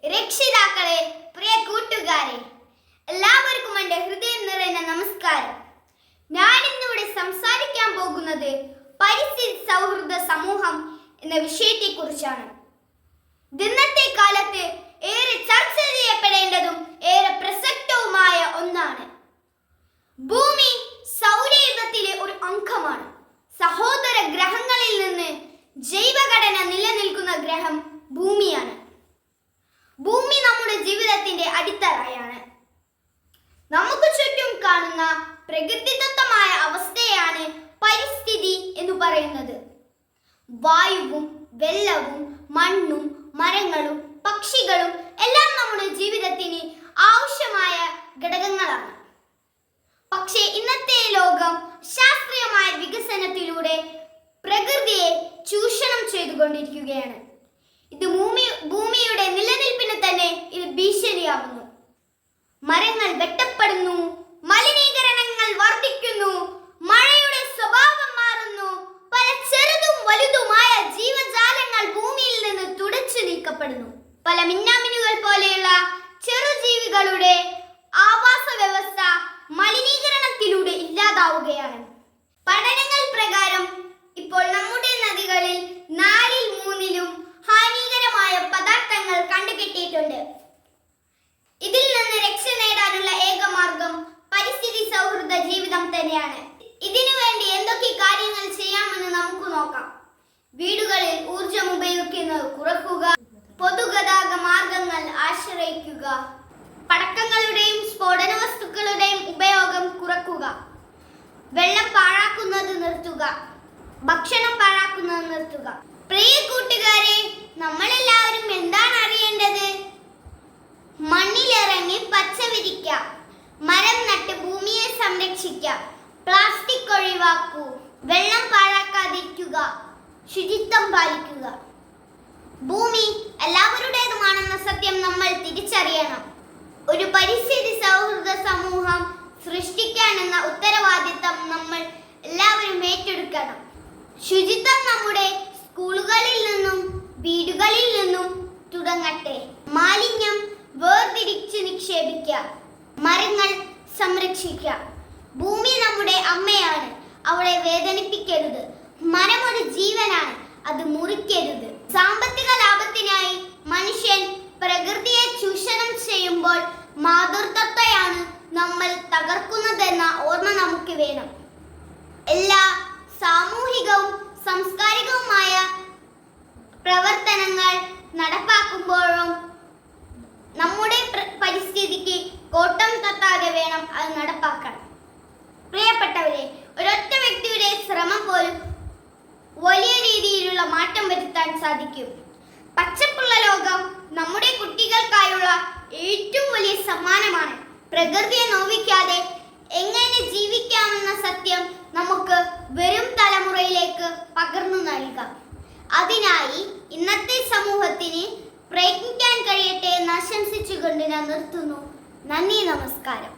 രക്ഷിതാക്കളെ, പ്രിയ കൂട്ടുകാരെ, എല്ലാവർക്കും എൻ്റെ ഹൃദയം നിറഞ്ഞ നമസ്കാരം. ഞാൻ ഇന്നിവിടെ സംസാരിക്കാൻ പോകുന്നത് പരിസ്ഥിതി സൗഹൃദ സമൂഹം എന്ന വിഷയത്തെക്കുറിച്ചാണ്. ഇന്നത്തെ കാലത്ത് ഏറെ ചർച്ച ചെയ്യപ്പെടേണ്ടതും ഏറെ പ്രസക്തവുമായ ഒന്നാണ്. ഭൂമി സൗരയൂഥത്തിലെ ഒരു അംഗമാണ്. സഹോദര ഗ്രഹങ്ങളിൽ നിന്ന് ജൈവഘടന നിലനിൽക്കുന്ന ഗ്രഹം ഭൂമിയാണ്. ഭൂമി നമ്മുടെ ജീവിതത്തിന്റെ അടിത്തറയാണ്. നമുക്ക് ചുറ്റും കാണുന്ന പ്രകൃതിദത്തമായ അവസ്ഥയാണ് പരിസ്ഥിതി എന്ന് പറയുന്നത്. വായുവും വെള്ളവും മണ്ണും മരങ്ങളും പക്ഷികളും എല്ലാം നമ്മുടെ ജീവിതത്തിന് ആവശ്യമായ ഘടകങ്ങളാണ്. പക്ഷേ ഇന്നത്തെ ലോകം ശാസ്ത്രീയമായ വികസനത്തിലൂടെ പ്രകൃതിയെ ചൂഷണം ചെയ്തുകൊണ്ടിരിക്കുകയാണ്. ഇത് ഭൂമിയുടെ നിലനിൽപ്പിന് തന്നെ ഇത് ഭീഷണിയാവുന്നു. മരങ്ങൾ വെട്ടപ്പെടുന്നു, മലിനീകരണങ്ങൾ വർദ്ധിക്കുന്നു, മഴയുടെ സ്വഭാവം മാറുന്നു, പല ചെറുതും വലുതുമായ ജീവജാലങ്ങൾ ഭൂമിയിൽ നിന്ന് തുടച്ചു നീക്കപ്പെടുന്നു. പല മിന്നാമിനുകൾ പോലെയുള്ള ചെറുജീവികളുടെ ആവാസ വ്യവസ്ഥ മലിനീകരണത്തിലൂടെ ഇല്ലാതാവുകയാണ്. പഠനങ്ങൾ പ്രകാരം ഇപ്പോൾ നമ്മുടെ നദികളിൽ 4/3 ഹാനികരമായ പദാർത്ഥങ്ങൾ കണ്ടുകിട്ടിയിട്ടുണ്ട്. ഇതിൽ നിന്ന് രക്ഷ നേടാനുള്ള ഏക മാർഗം പരിസ്ഥിതി സൗഹൃദ ജീവിതം തന്നെയാണ്. ഇതിനു വേണ്ടി എന്തൊക്കെ കാര്യങ്ങൾ ചെയ്യാമെന്ന് നമുക്ക് നോക്കാം. വീടുകളിൽ ഊർജം ഉപയോഗിക്കുന്നത് കുറയ്ക്കുക, പൊതുഗതാഗത മാർഗങ്ങൾ ആശ്രയിക്കുക, പടക്കങ്ങളുടെയും സ്ഫോടന വസ്തുക്കളുടെയും ഉപയോഗം കുറയ്ക്കുക, വെള്ളം പാഴാക്കുന്നത് നിർത്തുക, ഭക്ഷണം പാഴാക്കുന്നത് നിർത്തുക. പ്രിയ കൂട്ടുകാരെ, നമ്മളെല്ലാവരും എന്താണ് അറിയേണ്ടത്? മണ്ണിലിറങ്ങി പച്ച വിരിക്കുക, മരം നട്ട് ഭൂമിയെ സംരക്ഷിക്കുക, പ്ലാസ്റ്റിക് ഒഴിവാക്കൂ, വെള്ളം പാഴാക്കാതിരിക്കുക, ശുചിത്വം പാലിക്കുക. ഭൂമി എല്ലാവരുടേതുമാണെന്ന സത്യം നമ്മൾ തിരിച്ചറിയണം. ഒരു പരിസ്ഥിതി സൗഹൃദ സമൂഹം സൃഷ്ടിക്കാനെന്ന ഉത്തരവാദിത്തം നമ്മൾ എല്ലാവരും ഏറ്റെടുക്കണം. ശുചിത്വം നമ്മുടെ സ്കൂളുകളിൽ നിന്നും വീടുകളിൽ നിന്നും തുടങ്ങട്ടെ. മാലിന്യം വേർതിരിച്ച് നിക്ഷേപിക്കുക, മരങ്ങൾ സംരക്ഷിക്കുക. ഭൂമി നമ്മുടെ അമ്മയാണ്, അവളെ വേദനിപ്പിക്കരുത്. മരം ഒരു ജീവനാണ്, അത് മുറിക്കരുത്. സാമ്പത്തിക ലാഭത്തിനായി മനുഷ്യൻ പ്രകൃതിയെ ചൂഷണം ചെയ്യുമ്പോൾ മാതൃത്വത്തെയാണ് നമ്മൾ തകർക്കുന്നതെന്ന ഓർമ്മ നമുക്ക് വേണം. എല്ലാ സാമൂഹികവും സാംസ്കാരികവുമായ പ്രവർത്തനങ്ങൾ നടപ്പാക്കുമ്പോഴും നമ്മുടെ പരിസ്ഥിതിക്ക് കോട്ടം തട്ടാതെ വേണം അത് നടപ്പാക്കാൻ. പ്രിയപ്പെട്ടവരെ, ഒരൊറ്റ വ്യക്തിയുടെ ശ്രമം പോലും വലിയ രീതിയിലുള്ള മാറ്റം വരുത്താൻ സാധിക്കും. പച്ചപ്പുള്ള ലോകം നമ്മുടെ കുട്ടികൾക്കായുള്ള ഏറ്റവും വലിയ സമ്മാനമാണ്. പ്രകൃതിയെ നോവിക്കാതെ എങ്ങനെ ജീവിക്കാമെന്ന സത്യം നമുക്ക് വരും തലമുറയിലേക്ക് പകർന്നു നൽകാം. അതിനായി ഇന്നത്തെ സമൂഹത്തിന് പ്രയത്നിക്കാൻ കഴിയട്ടെ എന്ന് ആശംസിച്ചുകൊണ്ട് ഞാൻ നിർത്തുന്നു. നന്ദി, നമസ്കാരം.